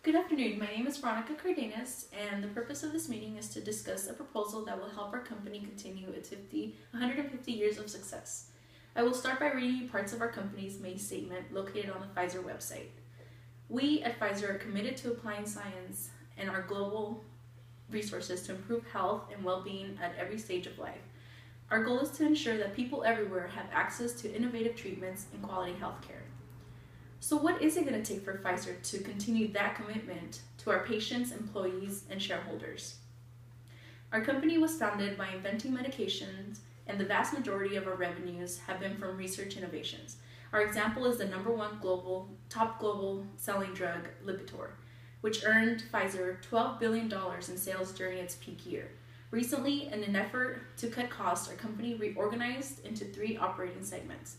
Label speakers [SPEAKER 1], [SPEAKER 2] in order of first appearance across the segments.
[SPEAKER 1] Good afternoon. My name is Veronica Cardenas, and the purpose of this meeting is to discuss a proposal that will help our company continue its 150 years of success. I will start by reading you parts of our company's main statement located on the Pfizer website. We at Pfizer are committed to applying science and our global resources to improve health and well-being at every stage of life. Our goal is to ensure that people everywhere have access to innovative treatments and quality health care. So what is it going to take for Pfizer to continue that commitment to our patients, employees, and shareholders? Our company was founded by inventing medications, and the vast majority of our revenues have been from research innovations. Our example is the #1 top global selling drug, Lipitor, which earned Pfizer $12 billion in sales during its peak year. Recently, in an effort to cut costs, our company reorganized into 3 operating segments.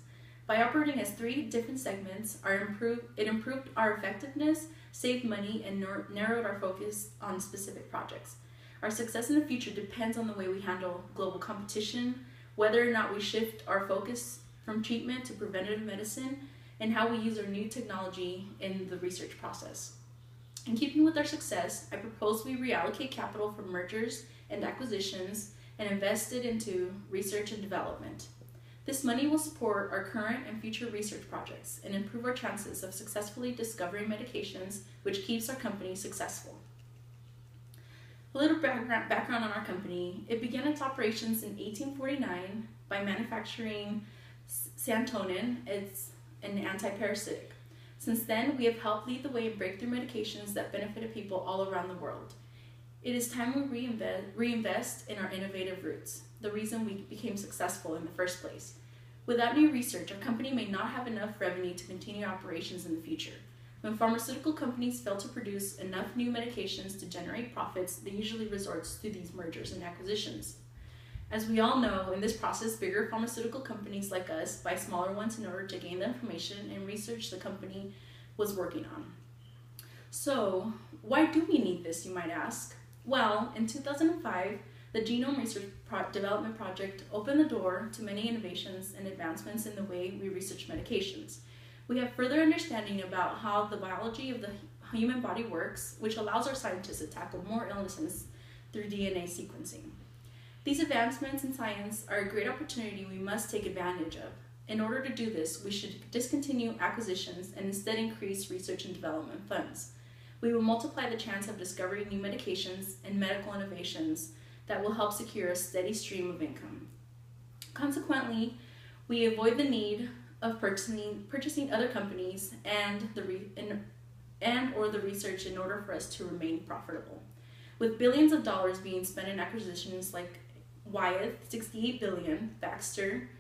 [SPEAKER 1] By operating as 3 different segments, it improved our effectiveness, saved money, and narrowed our focus on specific projects. Our success in the future depends on the way we handle global competition, whether or not we shift our focus from treatment to preventative medicine, and how we use our new technology in the research process. In keeping with our success, I propose we reallocate capital from mergers and acquisitions and invest it into research and development. This money will support our current and future research projects and improve our chances of successfully discovering medications, which keeps our company successful. A little background on our company. It began its operations in 1849 by manufacturing santonin. It's an antiparasitic. Since then, we have helped lead the way in breakthrough medications that benefited people all around the world. It is time we reinvest in our innovative roots, the reason we became successful in the first place. Without new research, our company may not have enough revenue to continue operations in the future. When pharmaceutical companies fail to produce enough new medications to generate profits, they usually resort to these mergers and acquisitions. As we all know, in this process, bigger pharmaceutical companies like us buy smaller ones in order to gain the information and research the company was working on. So, why do we need this, you might ask? Well, in 2005, the Genome Research Development Project opened the door to many innovations and advancements in the way we research medications. We have further understanding about how the biology of the human body works, which allows our scientists to tackle more illnesses through DNA sequencing. These advancements in science are a great opportunity we must take advantage of. In order to do this, we should discontinue acquisitions and instead increase research and development funds. We will multiply the chance of discovering new medications and medical innovations that will help secure a steady stream of income. Consequently, we avoid the need of purchasing other companies and or the research in order for us to remain profitable. With billions of dollars being spent in acquisitions like Wyeth, $68 billion, Baxter,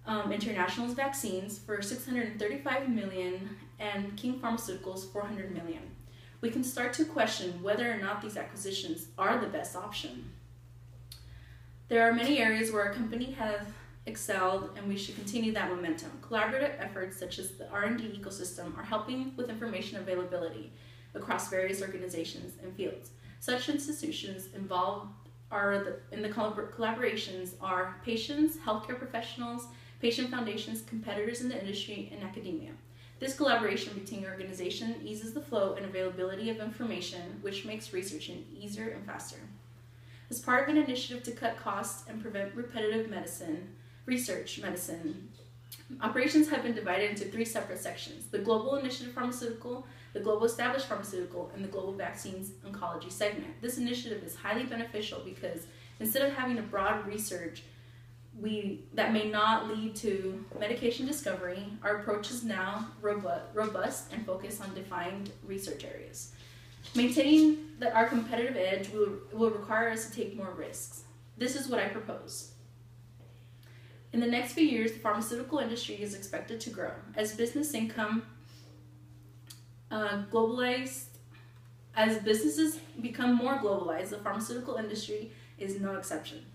[SPEAKER 1] International's vaccines for $635 million, and King Pharmaceuticals $400 million. We can start to question whether or not these acquisitions are the best option. There are many areas where our company has excelled, and we should continue that momentum. Collaborative efforts such as the R&D ecosystem are helping with information availability across various organizations and fields. Such institutions involved in the collaborations are patients, healthcare professionals, patient foundations, competitors in the industry, and academia. This collaboration between organizations eases the flow and availability of information, which makes researching easier and faster. As part of an initiative to cut costs and prevent repetitive research medicine, operations have been divided into 3 separate sections: the Global Initiative Pharmaceutical, the Global Established Pharmaceutical, and the Global Vaccines Oncology segment. This initiative is highly beneficial because instead of having a broad research that may not lead to medication discovery, our approach is now robust and focused on defined research areas. Maintaining our competitive edge will require us to take more risks. This is what I propose. In the next few years, the pharmaceutical industry is expected to grow. As business income as businesses become more globalized, the pharmaceutical industry is no exception.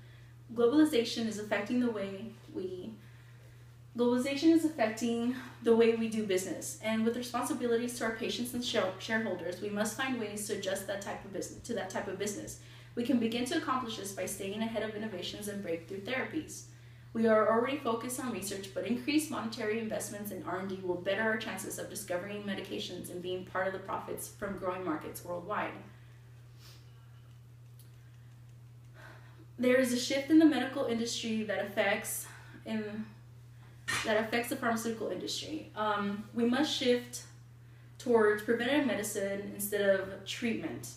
[SPEAKER 1] Globalization is affecting the way we do business, and with responsibilities to our patients and shareholders, we must find ways to adjust that type of business. We can begin to accomplish this by staying ahead of innovations and breakthrough therapies. We are already focused on research, but increased monetary investments in R&D will better our chances of discovering medications and being part of the profits from growing markets worldwide. There is a shift in the medical industry that affects the pharmaceutical industry. We must shift towards preventative medicine instead of treatment.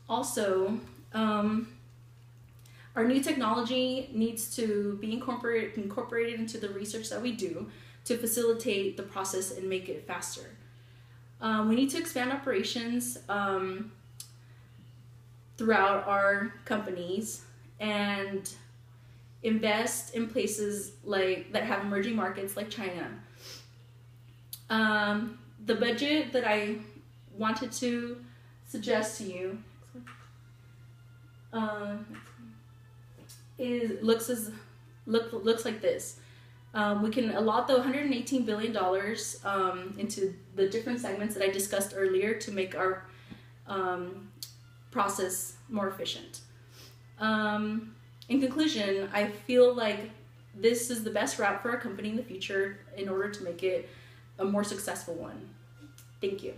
[SPEAKER 1] Also, our new technology needs to be incorporated into the research that we do to facilitate the process and make it faster. We need to expand operations throughout our companies and invest in places that have emerging markets like China. The budget that I wanted to suggest to you looks like this. We can allot the $118 billion into the different segments that I discussed earlier to make our process more efficient. In conclusion, I feel like this is the best route for our company in the future in order to make it a more successful one. Thank you.